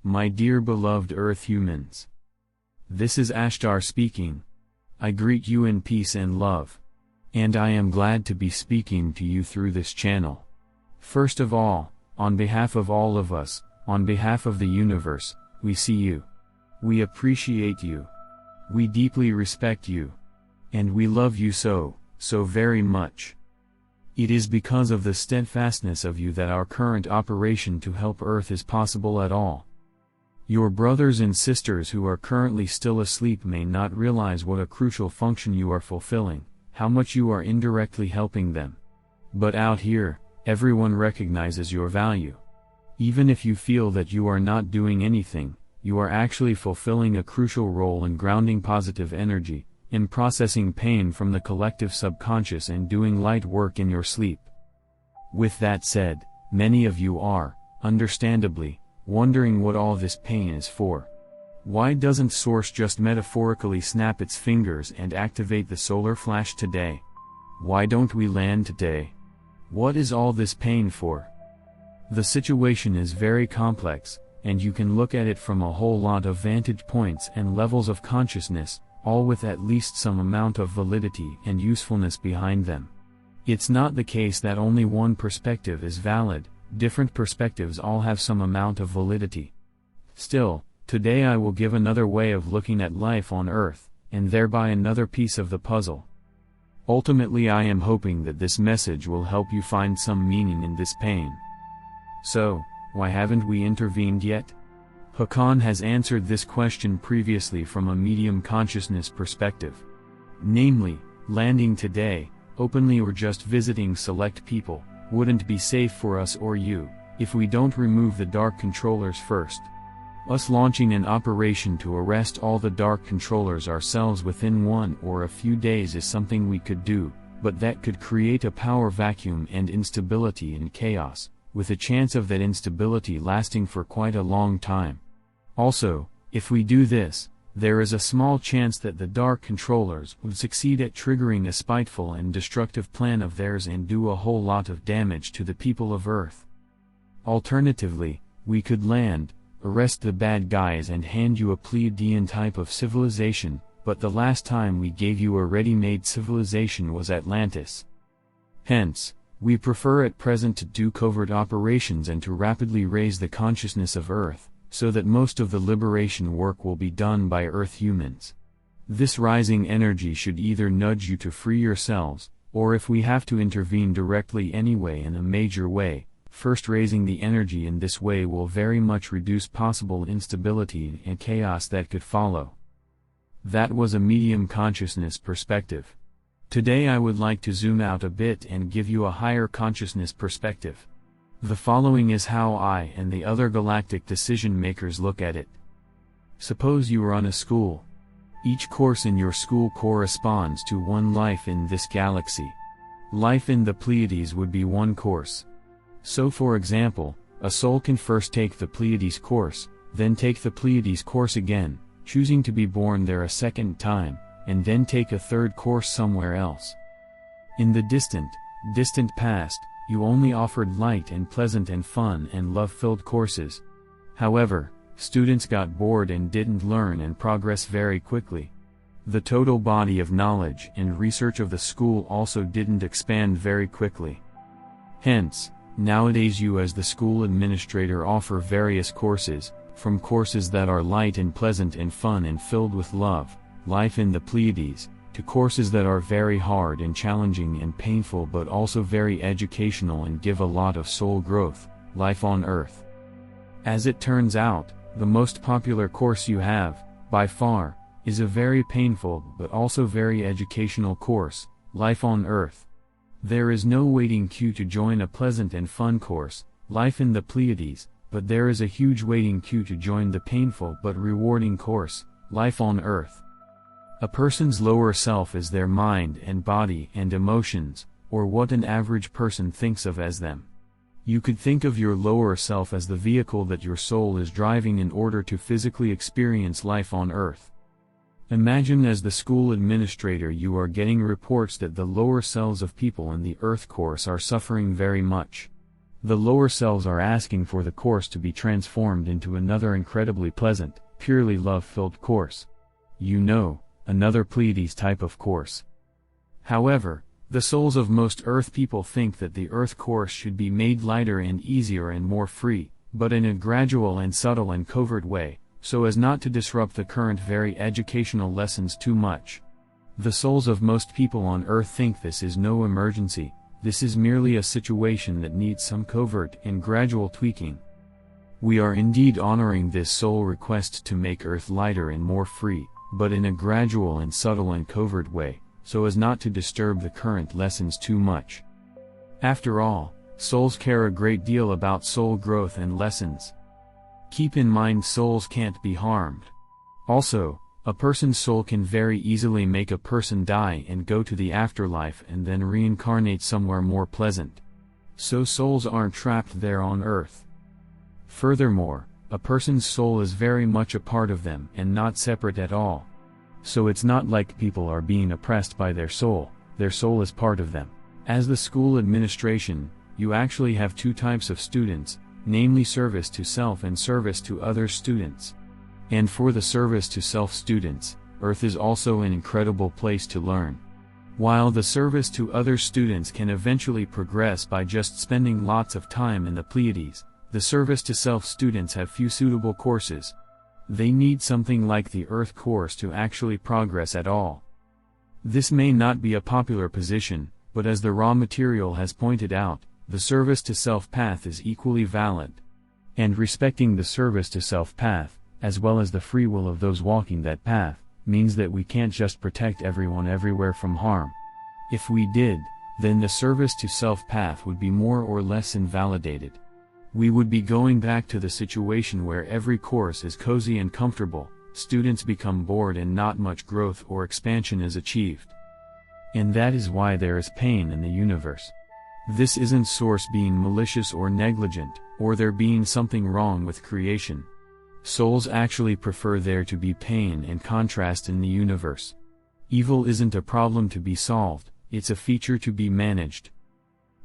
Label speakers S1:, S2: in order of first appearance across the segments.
S1: My dear beloved Earth humans. This is Ashtar speaking. I greet you in peace and love. And I am glad to be speaking to you through this channel. First of all, on behalf of all of us, on behalf of the universe, we see you. We appreciate you. We deeply respect you. And we love you so very much. It is because of the steadfastness of you that our current operation to help Earth is possible at all. Your brothers and sisters who are currently still asleep may not realize what a crucial function you are fulfilling, how much you are indirectly helping them. But out here, everyone recognizes your value. Even if you feel that you are not doing anything, you are actually fulfilling a crucial role in grounding positive energy, in processing pain from the collective subconscious and doing light work in your sleep. With that said, many of you are, understandably, wondering what all this pain is for. Why doesn't Source just metaphorically snap its fingers and activate the solar flash today? Why don't we land today? What is all this pain for? The situation is very complex, and you can look at it from a whole lot of vantage points and levels of consciousness, all with at least some amount of validity and usefulness behind them. It's not the case that only one perspective is valid. Different perspectives all have some amount of validity. Still, today I will give another way of looking at life on Earth, and thereby another piece of the puzzle. Ultimately, I am hoping that this message will help you find some meaning in this pain. So, why haven't we intervened yet? Hakann has answered this question previously from a medium consciousness perspective. Namely, landing today, openly or just visiting select people, wouldn't be safe for us or you, if we don't remove the dark controllers first. Us launching an operation to arrest all the dark controllers ourselves within 1 or a few days is something we could do, but that could create a power vacuum and instability and chaos, with a chance of that instability lasting for quite a long time. Also, if we do this, there is a small chance that the dark controllers would succeed at triggering a spiteful and destructive plan of theirs and do a whole lot of damage to the people of Earth. Alternatively, we could land, arrest the bad guys and hand you a Pleiadian type of civilization, but the last time we gave you a ready-made civilization was Atlantis. Hence, we prefer at present to do covert operations and to rapidly raise the consciousness of Earth, so that most of the liberation work will be done by Earth humans. This rising energy should either nudge you to free yourselves, or if we have to intervene directly anyway in a major way, first raising the energy in this way will very much reduce possible instability and chaos that could follow. That was a medium consciousness perspective. Today I would like to zoom out a bit and give you a higher consciousness perspective. The following is how I and the other galactic decision makers look at it. Suppose you run a school. Each course in your school corresponds to one life in this galaxy. Life in the Pleiades would be one course. So for example, a soul can first take the Pleiades course, then take the Pleiades course again, choosing to be born there a second time, and then take a third course somewhere else. In the distant past, you only offered light and pleasant and fun and love-filled courses. However, students got bored and didn't learn and progress very quickly. The total body of knowledge and research of the school also didn't expand very quickly. Hence, nowadays you as the school administrator offer various courses, from courses that are light and pleasant and fun and filled with love, life in the Pleiades, to courses that are very hard and challenging and painful but also very educational and give a lot of soul growth, life on Earth. As it turns out, the most popular course you have, by far, is a very painful but also very educational course, life on Earth. There is no waiting queue to join a pleasant and fun course, life in the Pleiades, but there is a huge waiting queue to join the painful but rewarding course, life on Earth. A person's lower self is their mind and body and emotions, or what an average person thinks of as them. You could think of your lower self as the vehicle that your soul is driving in order to physically experience life on Earth. Imagine as the school administrator you are getting reports that the lower selves of people in the Earth course are suffering very much. The lower selves are asking for the course to be transformed into another incredibly pleasant, purely love-filled course. You know, another Pleiades type of course. However, the souls of most Earth people think that the Earth course should be made lighter and easier and more free, but in a gradual and subtle and covert way, so as not to disrupt the current very educational lessons too much. The souls of most people on Earth think this is no emergency, this is merely a situation that needs some covert and gradual tweaking. We are indeed honoring this soul request to make Earth lighter and more free, but in a gradual and subtle and covert way, so as not to disturb the current lessons too much. After all, souls care a great deal about soul growth and lessons. Keep in mind souls can't be harmed. Also, a person's soul can very easily make a person die and go to the afterlife and then reincarnate somewhere more pleasant. So souls aren't trapped there on Earth. Furthermore, a person's soul is very much a part of them and not separate at all. So it's not like people are being oppressed by their soul is part of them. As the school administration, you actually have two types of students, namely service to self and service to other students. And for the service to self students, Earth is also an incredible place to learn. While the service to other students can eventually progress by just spending lots of time in the Pleiades, the service to self students have few suitable courses. They need something like the Earth course to actually progress at all. This may not be a popular position, but as the raw material has pointed out, the service to self path is equally valid. And respecting the service to self path, as well as the free will of those walking that path, means that we can't just protect everyone everywhere from harm. If we did, then the service to self path would be more or less invalidated. We would be going back to the situation where every course is cozy and comfortable, students become bored and not much growth or expansion is achieved. And that is why there is pain in the universe. This isn't source being malicious or negligent, or there being something wrong with creation. Souls actually prefer there to be pain and contrast in the universe. Evil isn't a problem to be solved, it's a feature to be managed.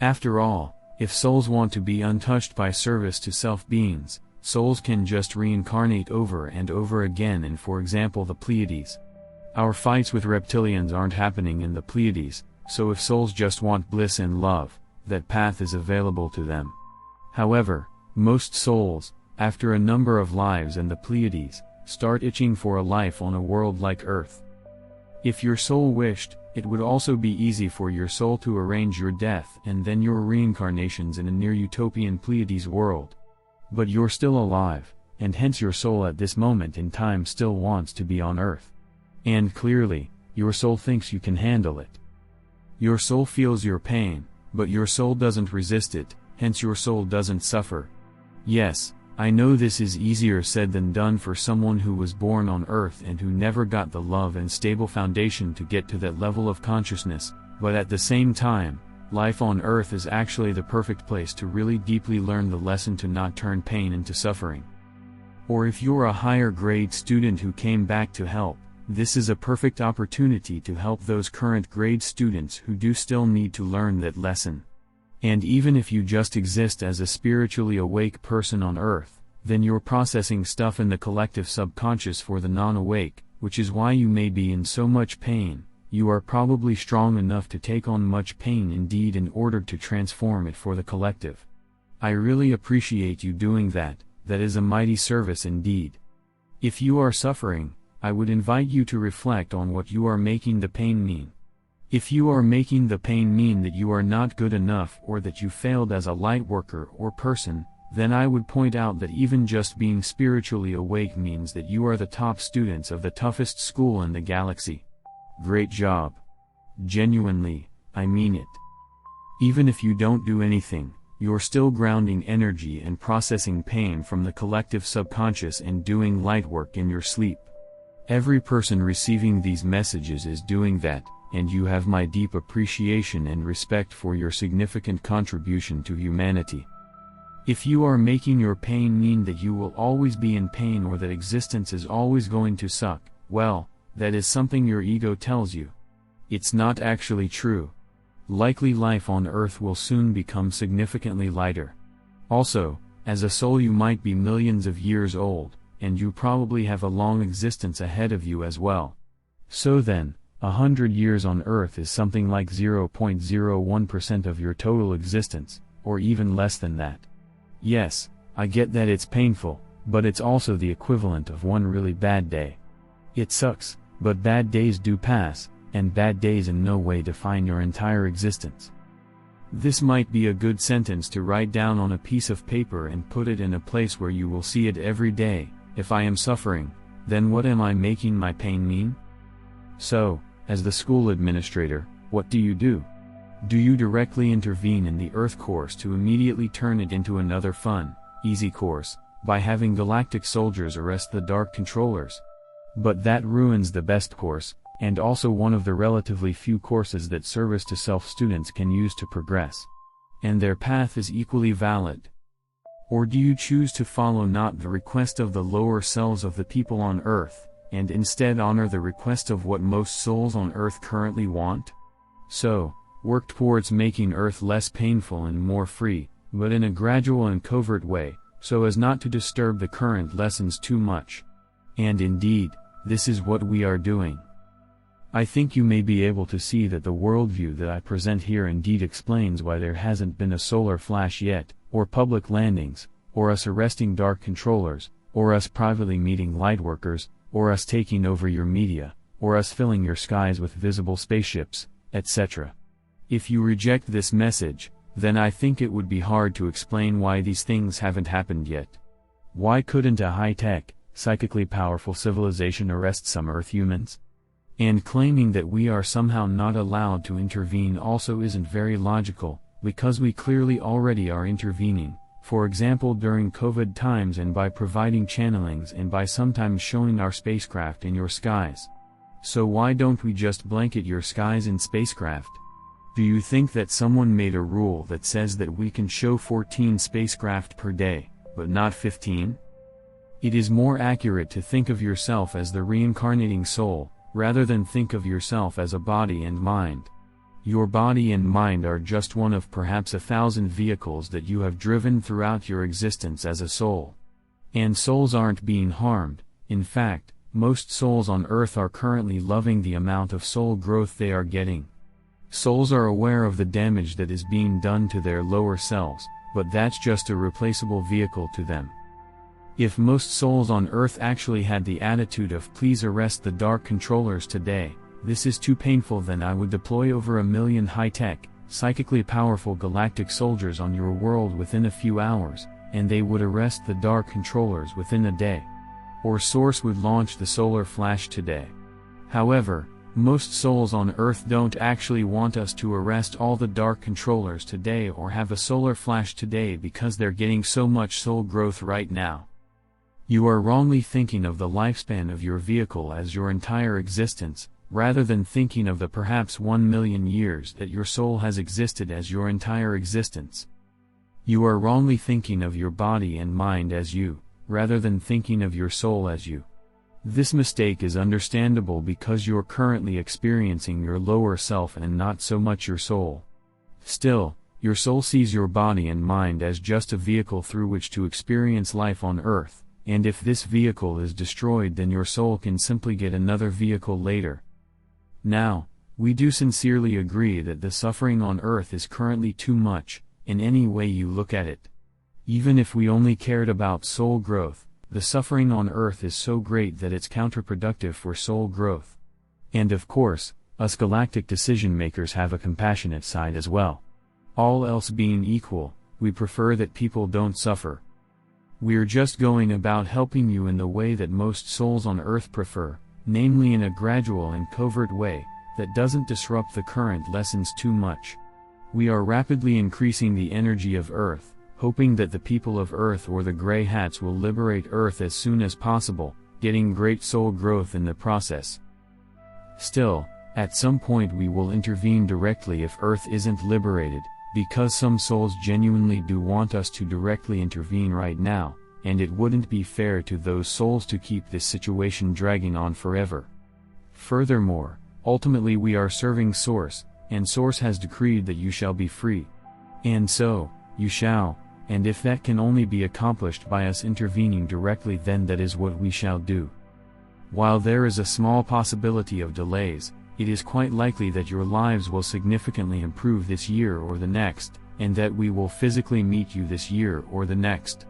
S1: After all, if souls want to be untouched by service to self beings, souls can just reincarnate over and over again in, for example, the Pleiades. Our fights with reptilians aren't happening in the Pleiades, so if souls just want bliss and love, that path is available to them. However, most souls, after a number of lives in the Pleiades, start itching for a life on a world like Earth. If your soul wished, it would also be easy for your soul to arrange your death and then your reincarnations in a near-utopian Pleiades world. But you're still alive, and hence your soul at this moment in time still wants to be on Earth. And clearly, your soul thinks you can handle it. Your soul feels your pain, but your soul doesn't resist it, hence your soul doesn't suffer. Yes, I know this is easier said than done for someone who was born on Earth and who never got the love and stable foundation to get to that level of consciousness, but at the same time, life on Earth is actually the perfect place to really deeply learn the lesson to not turn pain into suffering. Or if you're a higher grade student who came back to help, this is a perfect opportunity to help those current grade students who do still need to learn that lesson. And even if you just exist as a spiritually awake person on Earth, then you're processing stuff in the collective subconscious for the non-awake, which is why you may be in so much pain. You are probably strong enough to take on much pain indeed in order to transform it for the collective. I really appreciate you doing that, that is a mighty service indeed. If you are suffering, I would invite you to reflect on what you are making the pain mean. If you are making the pain mean that you are not good enough or that you failed as a light worker or person, then I would point out that even just being spiritually awake means that you are the top students of the toughest school in the galaxy. Great job. Genuinely, I mean it. Even if you don't do anything, you're still grounding energy and processing pain from the collective subconscious and doing light work in your sleep. Every person receiving these messages is doing that, and you have my deep appreciation and respect for your significant contribution to humanity. If you are making your pain mean that you will always be in pain or that existence is always going to suck, well, that is something your ego tells you. It's not actually true. Likely life on Earth will soon become significantly lighter. Also, as a soul you might be millions of years old, and you probably have a long existence ahead of you as well. So then, 100 years on Earth is something like 0.01% of your total existence, or even less than that. Yes, I get that it's painful, but it's also the equivalent of one really bad day. It sucks, but bad days do pass, and bad days in no way define your entire existence. This might be a good sentence to write down on a piece of paper and put it in a place where you will see it every day. If I am suffering, then what am I making my pain mean? So, as the school administrator, what do? Do you directly intervene in the Earth course to immediately turn it into another fun, easy course, by having galactic soldiers arrest the dark controllers? But that ruins the best course, and also one of the relatively few courses that service to self students can use to progress. And their path is equally valid. Or do you choose to follow not the request of the lower selves of the people on Earth, and instead honor the request of what most souls on Earth currently want? So, work towards making Earth less painful and more free, but in a gradual and covert way, so as not to disturb the current lessons too much. And indeed, this is what we are doing. I think you may be able to see that the worldview that I present here indeed explains why there hasn't been a solar flash yet, or public landings, or us arresting dark controllers, or us privately meeting lightworkers, or us taking over your media, or us filling your skies with visible spaceships, etc. If you reject this message, then I think it would be hard to explain why these things haven't happened yet. Why couldn't a high-tech, psychically powerful civilization arrest some Earth humans? And claiming that we are somehow not allowed to intervene also isn't very logical, because we clearly already are intervening, for example during COVID times and by providing channelings and by sometimes showing our spacecraft in your skies. So why don't we just blanket your skies in spacecraft? Do you think that someone made a rule that says that we can show 14 spacecraft per day, but not 15? It is more accurate to think of yourself as the reincarnating soul, rather than think of yourself as a body and mind. Your body and mind are just one of perhaps 1,000 vehicles that you have driven throughout your existence as a soul. And souls aren't being harmed. In fact, most souls on Earth are currently loving the amount of soul growth they are getting. Souls are aware of the damage that is being done to their lower selves, but that's just a replaceable vehicle to them. If most souls on Earth actually had the attitude of please arrest the dark controllers today, this is too painful, then I would deploy over 1 million high-tech, psychically powerful galactic soldiers on your world within a few hours, and they would arrest the dark controllers within a day. Or Source would launch the solar flash today. However, most souls on Earth don't actually want us to arrest all the dark controllers today or have a solar flash today because they're getting so much soul growth right now. You are wrongly thinking of the lifespan of your vehicle as your entire existence, rather than thinking of the perhaps 1 million years that your soul has existed as your entire existence. You are wrongly thinking of your body and mind as you, rather than thinking of your soul as you. This mistake is understandable because you're currently experiencing your lower self and not so much your soul. Still, your soul sees your body and mind as just a vehicle through which to experience life on Earth. And if this vehicle is destroyed, then your soul can simply get another vehicle later. Now, we do sincerely agree that the suffering on Earth is currently too much, in any way you look at it. Even if we only cared about soul growth, the suffering on Earth is so great that it's counterproductive for soul growth. And of course, us galactic decision makers have a compassionate side as well. All else being equal, we prefer that people don't suffer. We're just going about helping you in the way that most souls on Earth prefer, namely in a gradual and covert way, that doesn't disrupt the current lessons too much. We are rapidly increasing the energy of Earth, hoping that the people of Earth or the Grey Hats will liberate Earth as soon as possible, getting great soul growth in the process. Still, at some point we will intervene directly if Earth isn't liberated, because some souls genuinely do want us to directly intervene right now, and it wouldn't be fair to those souls to keep this situation dragging on forever. Furthermore, ultimately we are serving Source, and Source has decreed that you shall be free. And so, you shall, and if that can only be accomplished by us intervening directly, then that is what we shall do. While there is a small possibility of delays, it is quite likely that your lives will significantly improve this year or the next, and that we will physically meet you this year or the next.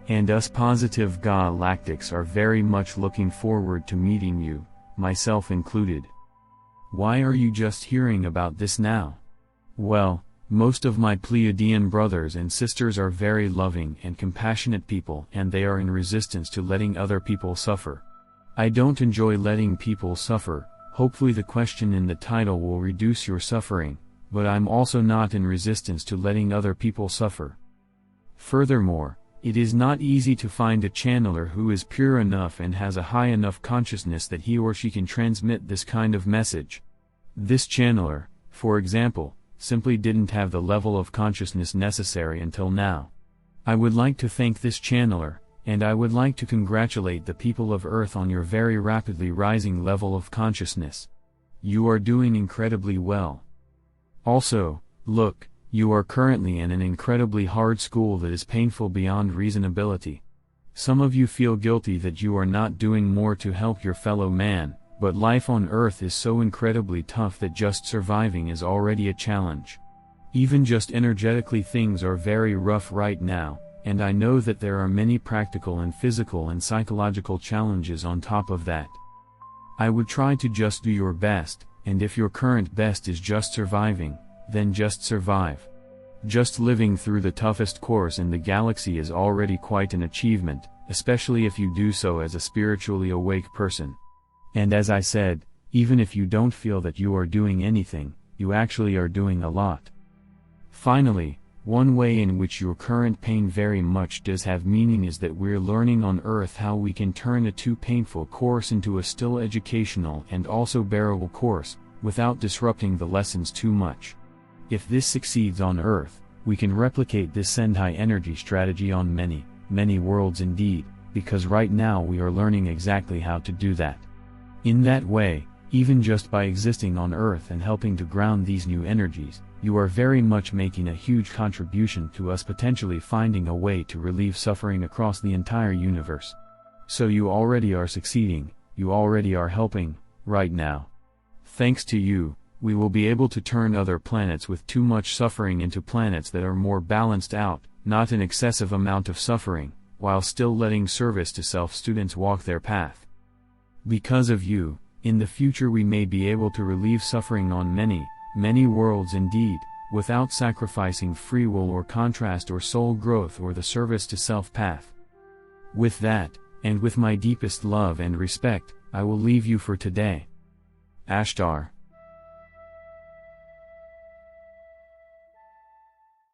S1: And us positive galactics are very much looking forward to meeting you, myself included. Why are you just hearing about this now? Well, most of my Pleiadian brothers and sisters are very loving and compassionate people, and they are in resistance to letting other people suffer. I don't enjoy letting people suffer. Hopefully the question in the title will reduce your suffering, but I'm also not in resistance to letting other people suffer. Furthermore, it is not easy to find a channeler who is pure enough and has a high enough consciousness that he or she can transmit this kind of message. This channeler, for example, simply didn't have the level of consciousness necessary until now. I would like to thank this channeler, and I would like to congratulate the people of Earth on your very rapidly rising level of consciousness. You are doing incredibly well. Also, look, you are currently in an incredibly hard school that is painful beyond reasonability. Some of you feel guilty that you are not doing more to help your fellow man, but life on Earth is so incredibly tough that just surviving is already a challenge. Even just energetically things are very rough right now, and I know that there are many practical and physical and psychological challenges on top of that. I would try to just do your best, and if your current best is just surviving, then just survive. Just living through the toughest course in the galaxy is already quite an achievement, especially if you do so as a spiritually awake person. And as I said, even if you don't feel that you are doing anything, you actually are doing a lot. Finally, one way in which your current pain very much does have meaning is that we're learning on Earth how we can turn a too painful course into a still educational and also bearable course, without disrupting the lessons too much. If this succeeds on Earth, we can replicate this Sendai energy strategy on many, many worlds indeed, because right now we are learning exactly how to do that. In that way, even just by existing on Earth and helping to ground these new energies, you are very much making a huge contribution to us potentially finding a way to relieve suffering across the entire universe. So you already are succeeding, you already are helping, right now. Thanks to you, we will be able to turn other planets with too much suffering into planets that are more balanced out, not an excessive amount of suffering, while still letting service to self students walk their path. Because of you, in the future we may be able to relieve suffering on many, many worlds indeed, without sacrificing free will or contrast or soul growth or the service to self path. With that, and with my deepest love and respect, I will leave you for today. Ashtar.